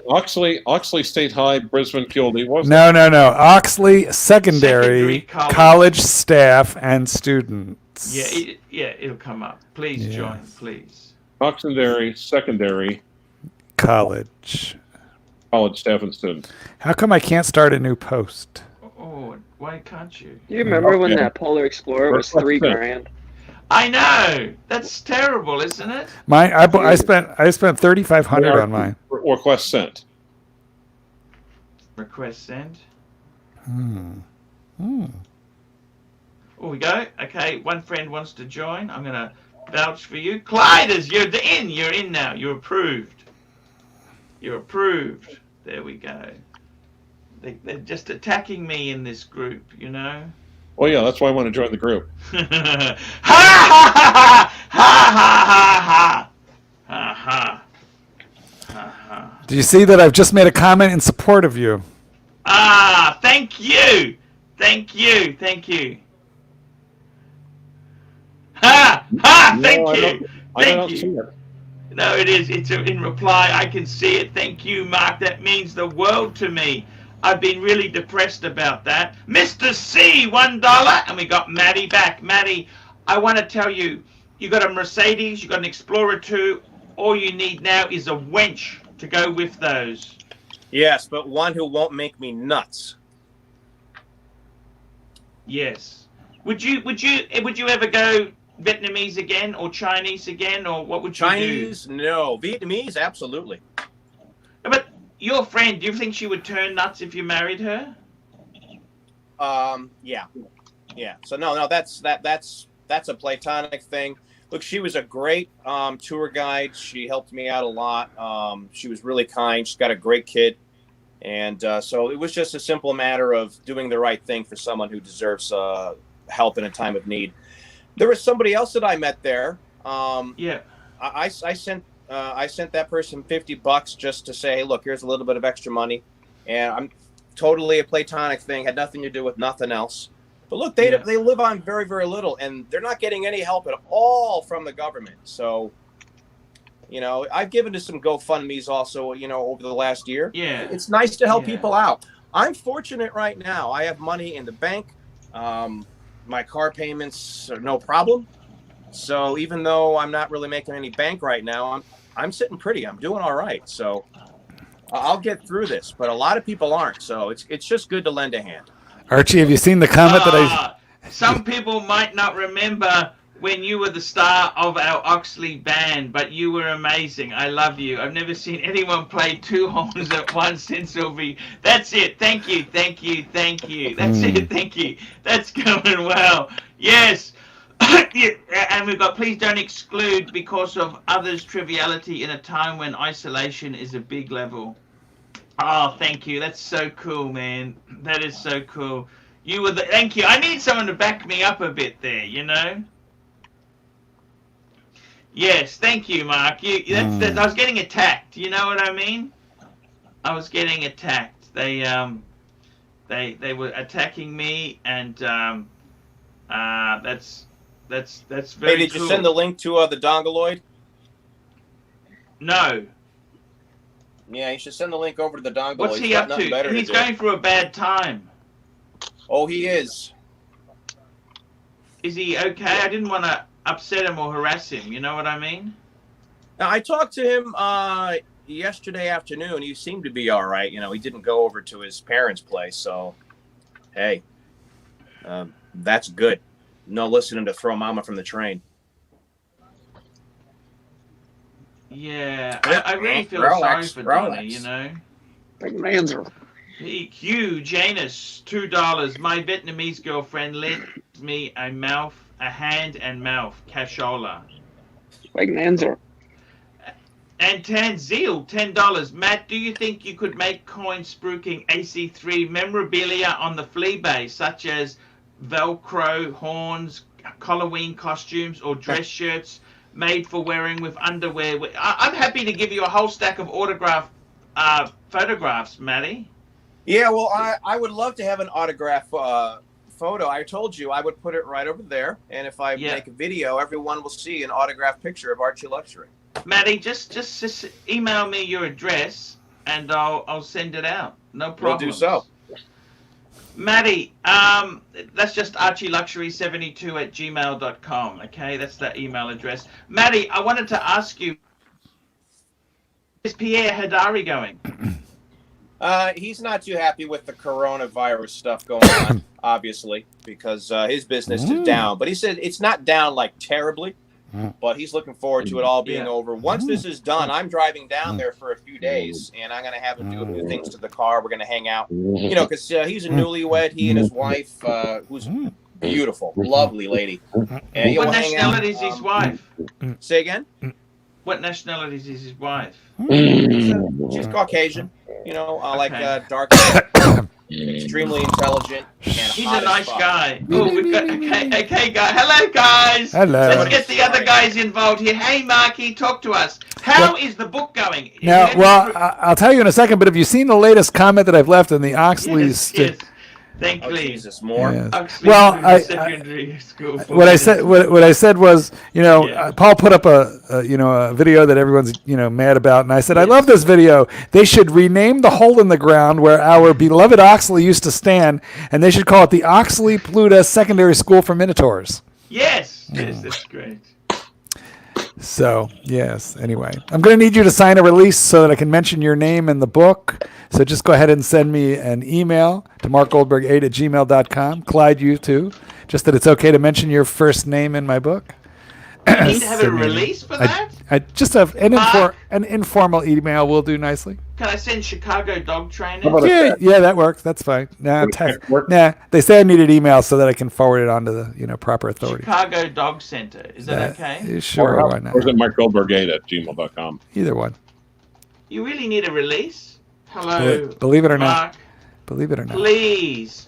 Oxley State High, Brisbane Kildy. What was No. Oxley Secondary Secondary College. College staff and students. Yeah, it'll come up. Please Yes. join, please. Oxendary Secondary College. College staff and students. How come I can't start a new post? Oh, why can't you? Do you remember when Okay. that Polar Explorer was First $3 question. grand? I know. That's terrible, isn't it? I spent $3,500 on mine. Request sent. Request sent. Oh, we go. Okay, one friend wants to join. I'm going to vouch for you. Clyders, you're in. You're in now. You're approved. You're approved. There we go. They're just attacking me in this group, you know? Oh, yeah, that's why I want to join the group. Ha ha ha ha ha ha ha ha ha. Do you see that I've just made a comment in support of you? Ah, thank you. Thank you. Thank you. Ha ha, thank you. Thank you. No, it is. It's in reply. I can see it. Thank you, Mark. That means the world to me. I've been really depressed about that. Mr. C, $1. And we got Maddy back. Maddy, I want to tell you, you got a Mercedes, you got an Explorer 2. All you need now is a wench to go with those. Yes, but one who won't make me nuts. Yes. Would you ever go Vietnamese again or Chinese again, or what would you Chinese? do? No. Vietnamese? Absolutely. But your friend, do you think she would turn nuts if you married her? Yeah. So no, that's a platonic thing. Look, she was a great tour guide. She helped me out a lot. She was really kind. She's got a great kid. And so it was just a simple matter of doing the right thing for someone who deserves help in a time of need. There was somebody else that I met there. Yeah. I sent that person $50 just to say, hey, look, here's a little bit of extra money. And I'm totally a platonic thing, had nothing to do with nothing else. But look, they live on very, very little, and they're not getting any help at all from the government. So, I've given to some GoFundMes also, over the last year. Yeah. It's nice to help people out. I'm fortunate right now. I have money in the bank. My car payments are no problem. So even though I'm not really making any bank right now, I'm sitting pretty. I'm doing all right. So I'll get through this. But a lot of people aren't. So it's just good to lend a hand. Archie, have you seen the comment that I... Some people might not remember when you were the star of our Oxley band, but you were amazing. I love you. I've never seen anyone play two horns at once since Sylvie. That's it. Thank you. Thank you. Thank you. That's it. Thank you. That's going well. Yes. And we've got, please don't exclude because of others' triviality in a time when isolation is a big level. Oh, thank you. That's so cool, man. That is so cool. You were thank you. I need someone to back me up a bit there, Yes, thank you, Mark. I was getting attacked. You know what I mean? I was getting attacked. They were attacking me, and that's very Hey, did cool. you send the link to the Dongoloid? No. Yeah, you should send the link over to the Dongoloid. What's he up to? He's going through a bad time. Oh, he is. Is he okay? I didn't want to upset him or harass him. You know what I mean? Now, I talked to him yesterday afternoon. He seemed to be all right. He didn't go over to his parents' place. So, hey, that's good. No listening to Throw Mama from the Train. Yeah, I really feel sorry for Donnie, Big man's Hugh Janus, $2. My Vietnamese girlfriend lent me a hand and mouth cashola. big man's And Tanzil, $10. Matt, do you think you could make coin spruiking AC3 memorabilia on the flea bay, such as Velcro, horns, Halloween costumes, or dress shirts made for wearing with underwear? I'm happy to give you a whole stack of autographed photographs, Maddy. Yeah, well, I would love to have an autograph photo. I told you I would put it right over there, and if I make a video, everyone will see an autographed picture of Archieluxury. Maddy, just email me your address, and I'll send it out. No problem. We'll do so. Maddy, that's just archieluxury72@gmail.com. Okay, that's that email address. Maddy, I wanted to ask you, is Pierre Hadari going? He's not too happy with the coronavirus stuff going on, obviously, because his business is down. But he said it's not down like terribly, but he's looking forward to it all being over. Once this is done, I'm driving down there for a few days, and I'm going to have him do a few things to the car. We're going to hang out, you know, because he's a newlywed. He and his wife, who's beautiful, lovely lady. And What nationality is his wife? Say again? What nationality is his wife? She's Caucasian, you know, like dark, extremely intelligent. And He's hot a as nice fuck. guy. Oh, we've got okay, guy. Hello, guys. Hello. Let's get the other guys involved here. Hey, Marky, talk to us. How is the book going? Now, well, I'll tell you in a second, but have you seen the latest comment that I've left in the Oxley's? Yes. Thank Oh, you. Jesus, more. Yes. Oxley Well, secondary school. What I said was, you know, Yeah. Paul put up a video that everyone's, you know, mad about, and I said, I love this video. They should rename the hole in the ground where our beloved Oxley used to stand, and they should call it the Oxley Pluta Secondary School for Minotaurs. Yes, that's great. So, yes, anyway. I'm going to need you to sign a release so that I can mention your name in the book. So just go ahead and send me an email to markgoldberg8@gmail.com. Clyde, you too. Just that it's okay to mention your first name in my book. You need to have a release for that? I just have an, Mark? an informal email will do nicely. Can I send Chicago dog trainer? How about Yeah, that works. That's fine. Nah, Would it work? they say I needed email so that I can forward it on to the proper authority. Chicago Dog Center. Is that okay? Sure, why not? Or is it markgoldberg8@gmail.com? Either one. You really need a release? Hello. Believe it or not. Mark, Believe it or not. please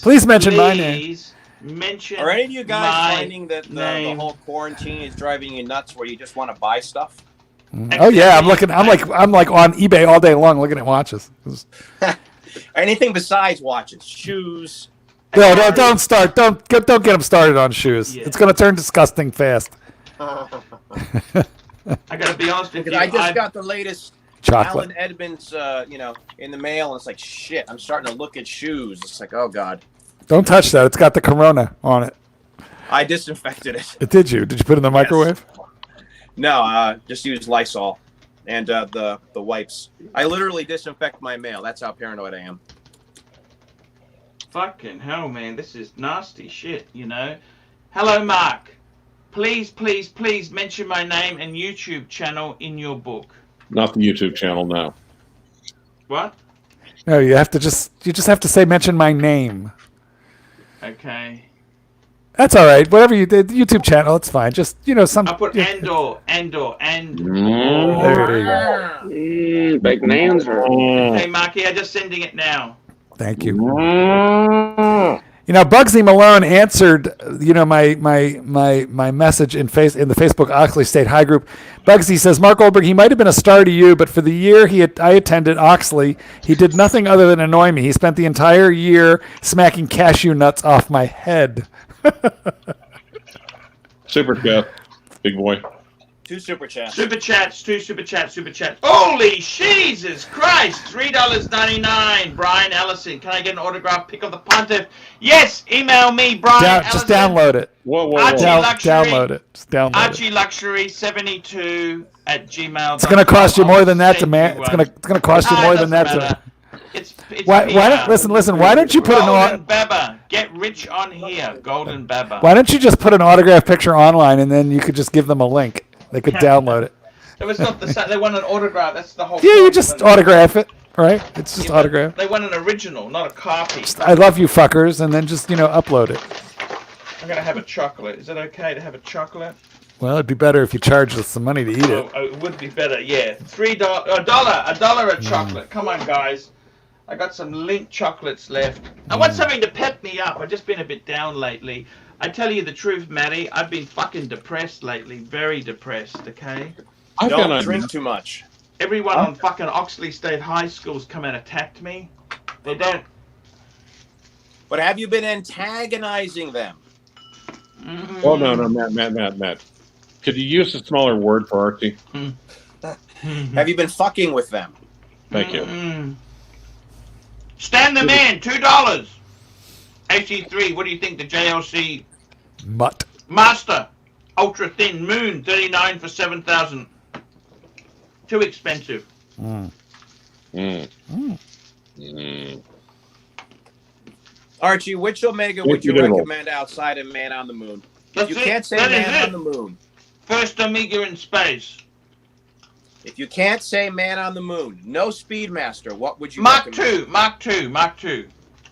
Please mention my name. Mention. Are any of you guys my finding that the name. whole quarantine is driving you nuts, where you just want to buy stuff? Oh yeah, I'm like on eBay all day long looking at watches. Anything besides watches, shoes. No, don't start. Don't get them started on shoes. Yeah. It's gonna turn disgusting fast. I gotta be honest with Because you. I just got the latest Chocolate. Alan Edmonds, in the mail, and it's like shit. I'm starting to look at shoes. It's like, oh god. Don't touch that. It's got the Corona on it. I disinfected it. Did you? Did you put it in the microwave? No, just use Lysol and the wipes. I literally disinfect my mail. That's how paranoid I am. Fucking hell, man. This is nasty shit, you know. Hello, Mark. Please mention my name and YouTube channel in your book. Not the YouTube channel, no. What? No, you just have to say mention my name. Okay. That's all right. Whatever you did, YouTube channel, it's fine. Just some. I put Andor. There you go. Big names are. Hey, Marky, I'm just sending it now. Thank you. Bugsy Malone answered, my message in the Facebook Oxley State High group. Bugsy says, Mark Goldberg, he might have been a star to you, but for the year I attended Oxley, he did nothing other than annoy me. He spent the entire year smacking cashew nuts off my head. Super chat, big boy. 2 super chats. Super chats. Holy Jesus Christ! $3.99. Brian Ellison. Can I get an autograph pic of the pontiff? Yes. Email me, Brian Ellison. Just download it. Whoa. Download it. Just download it. Archieluxury72@gmail.com. It's going to cost you more than that to man. It's going to cost you more than that to. It's Why don't listen? Why don't you put Golden Baba. Get rich on here. Golden Baba. Why don't you just put an autograph picture online and then you could just give them a link? They could download it. It was not the same. They want an autograph. That's the whole. Yeah, you point just of it. autograph it, right? It's just autograph. They want an original, not a copy. I love you fuckers, and then just upload it. I'm gonna have a chocolate. Is it okay to have a chocolate? Well, it'd be better if you charged us some money to eat it. Oh, it would be better. Yeah, $1 a chocolate. Come on, guys. I got some Link chocolates left. I want something to pep me up. I've just been a bit down lately. I tell you the truth, Maddy. I've been fucking depressed lately. Very depressed. Okay. Don't drink too much. Everyone on fucking Oxley State High School's come and attacked me. They don't. But have you been antagonizing them? Oh no, Matt. Could you use a smaller word for Archie? Have you been fucking with them? Thank you. Stand the man, $2. AC3, what do you think? The JLC Mutt. Master Ultra Thin Moon 39 for 7,000. Too expensive. Archie, which Omega would you recommend outside of Man on the Moon? If you can't say Man on the Moon. First Omega in space. If you can't say Man on the Moon, no Speedmaster, what would you recommend? Mark II.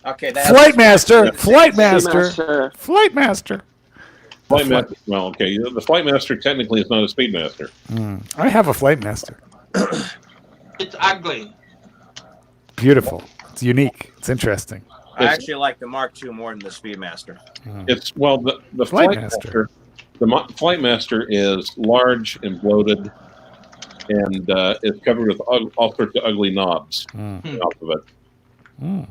Okay, that's Flightmaster. Well, okay. The Flightmaster technically is not a Speedmaster. I have a Flightmaster. It's ugly. Beautiful. It's unique. It's interesting. I actually like the Mark II more than the Speedmaster. It's the Flightmaster. The Flightmaster is large and bloated, and it's covered with all sorts of ugly knobs off of it.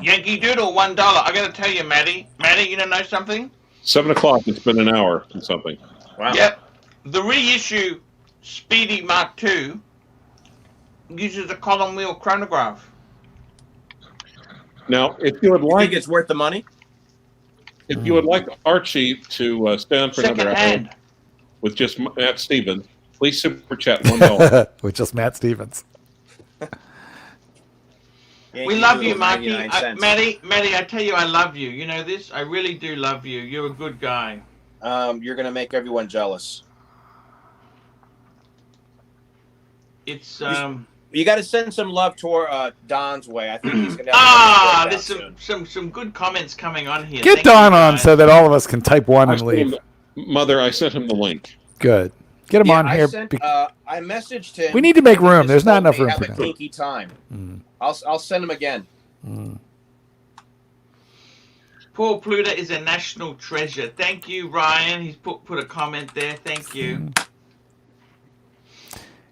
Yankee Doodle, $1. I got to tell you, Maddy. Maddy, you don't know something? 7 o'clock. It's been an hour and something. Wow. Yep. The reissue Speedy Mark II uses a column wheel chronograph. Now, if you would You like, think it's worth the money? if you would like Archie to stand for another hour Second-hand. with just Matt Stevens, please super chat $1. With just Matt Stevens. We love you, Doodle, Marky. 99 cents. Maddie, I tell you, I love you. You know this? I really do love you. You're a good guy. You're going to make everyone jealous. It's, You got to send some love toward Don's way. I think he's going to there's some good comments coming on here. Get Thank you, Don on guys. so that all of us can type one and leave. Mother, I sent him the link. Good. Get him on here. I messaged him. We need to make room. There's not enough room have for a him. kinky time. I'll send him again. Paul Pluta is a national treasure. Thank you, Ryan. He's put a comment there. Thank you.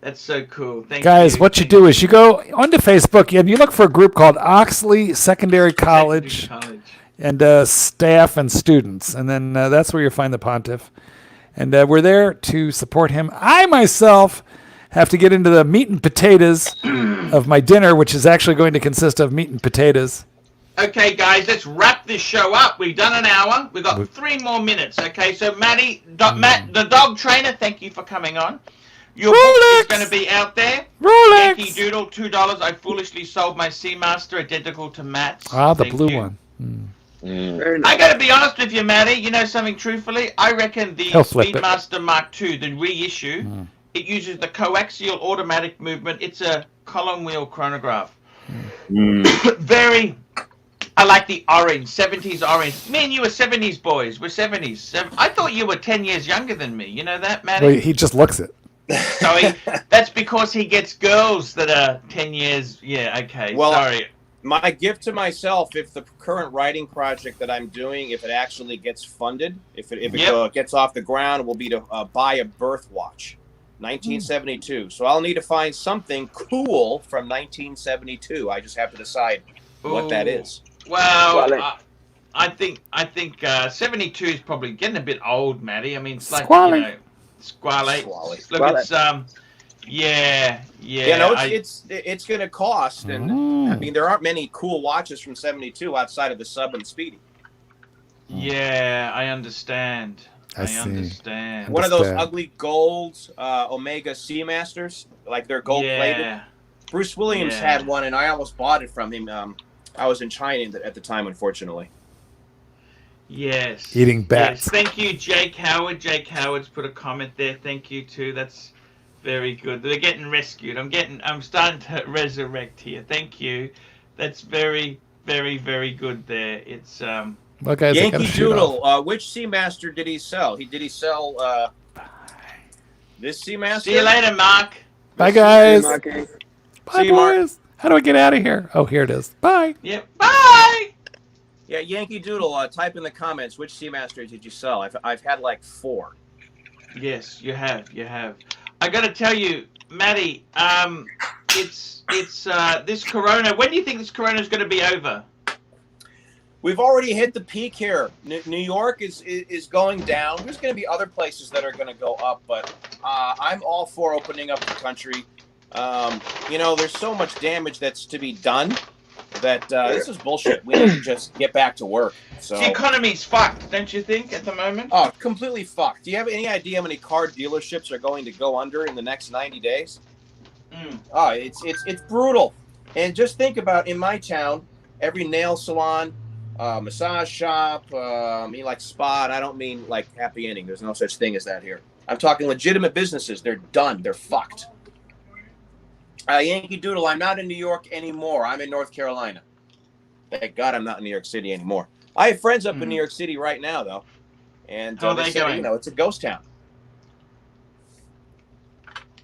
That's so cool. Thank you. Guys, what you do is you go onto Facebook and you look for a group called Oxley Secondary College and staff and students. And then that's where you'll find the Pontiff. And we're there to support him. I myself have to get into the meat and potatoes of my dinner, which is actually going to consist of meat and potatoes. Okay, guys, let's wrap this show up. We've done an hour. We've got 3 more minutes. Okay, so Matt, the dog trainer, thank you for coming on. Your book is going to be out there. Rolex! Yankee Doodle, $2. I foolishly sold my Seamaster, identical to Matt's. Ah, the Thank blue you. one. Very nice. I got to be honest with you, Matty. You know something truthfully? I reckon the He'll flip it. Speedmaster Mark II, the reissue, it uses the coaxial automatic movement. It's a column wheel chronograph. Very... I like the orange, 70s orange. Me and you are 70s boys. We're 70s. I thought you were 10 years younger than me. You know that, Matty? Well, he just looks it. So that's because he gets girls that are 10 years. Yeah, okay. Well, sorry. My gift to myself, if the current writing project that I'm doing, if it actually gets funded, if it gets off the ground, will be to buy a birth watch, 1972. So I'll need to find something cool from 1972. I just have to decide what that is. Well, I think 72 is probably getting a bit old, Matty. I mean, it's like Squally. you know, squally. Squally. Look, it's yeah. Yeah, no, it's going to cost, and I mean there aren't many cool watches from 72 outside of the Sub and Speedy. Yeah, I understand. I see. understand. One of those ugly gold Omega Seamasters, like they're gold plated. Yeah. Bruce Williams had one, and I almost bought it from him. I was in China at the time, unfortunately. Yes. Eating bats. Yes. Thank you, Jake Howard. Jake Howard's put a comment there. Thank you too. That's very good. They're getting rescued. I'm starting to resurrect here. Thank you. That's very, very, very good there. It's Well, guys, Yankee Doodle. Which Seamaster did he sell? Did he sell this Seamaster? See you later, Mark. Bye, guys. Marky. Bye, See you, Mark. boys. How do I get out of here? Oh, here it is. Bye. Yep. Bye. Yeah, Yankee Doodle. Type in the comments which Seamaster did you sell. I've had like 4. Yes, you have. You have. I got to tell you, Maddie. It's this Corona. When do you think this Corona is going to be over? We've already hit the peak here. New York is going down. There's going to be other places that are going to go up, but I'm all for opening up the country. You know, there's so much damage that's to be done that this is bullshit. We need to just get back to work. So The economy's fucked, don't you think, at the moment? Oh, completely fucked. Do you have any idea how many car dealerships are going to go under in the next 90 days? Oh, it's brutal. And just think about in my town, every nail salon, massage shop, like spa. And I don't mean like happy ending. There's no such thing as that here. I'm talking legitimate businesses. They're done. They're fucked. Yankee Doodle, I'm not in New York anymore. I'm in North Carolina. Thank God I'm not in New York City anymore. I have friends up in New York City right now, though. And How are they say, going? it's a ghost town.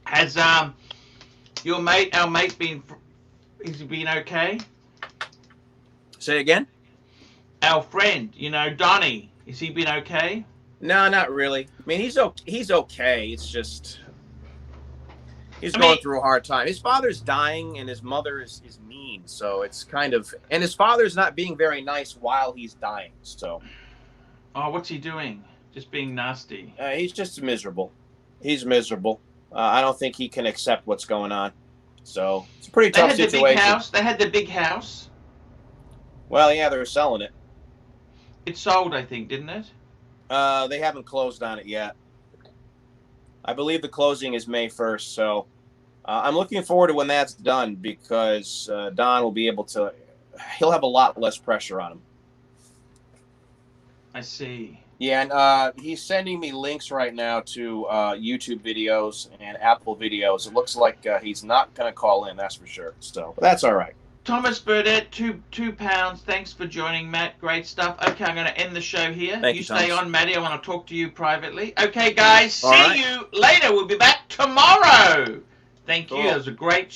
Has your mate, our mate, has he been okay? Say again? Our friend, Donnie, has he been okay? No, not really. I mean, he's okay. It's just he's going through a hard time. His father's dying, and his mother is mean. So it's kind of, and his father's not being very nice while he's dying. So. Oh, what's he doing? Just being nasty. He's just miserable. He's miserable. I don't think he can accept what's going on. So it's a pretty tough situation. They had the big house. Well, yeah, they're selling it. It sold, I think, didn't it? They haven't closed on it yet. I believe the closing is May 1st. So I'm looking forward to when that's done because Don will be able to. He'll have a lot less pressure on him. I see. Yeah, and he's sending me links right now to YouTube videos and Apple videos. It looks like he's not going to call in, that's for sure. So that's all right. Thomas Burdett, two pounds. Thanks for joining, Matt. Great stuff. Okay, I'm going to end the show here. Thank you, stay Thomas. on, Maddy. I want to talk to you privately. Okay, guys. All right. See you later. We'll be back tomorrow. Thank you. Cool. It was a great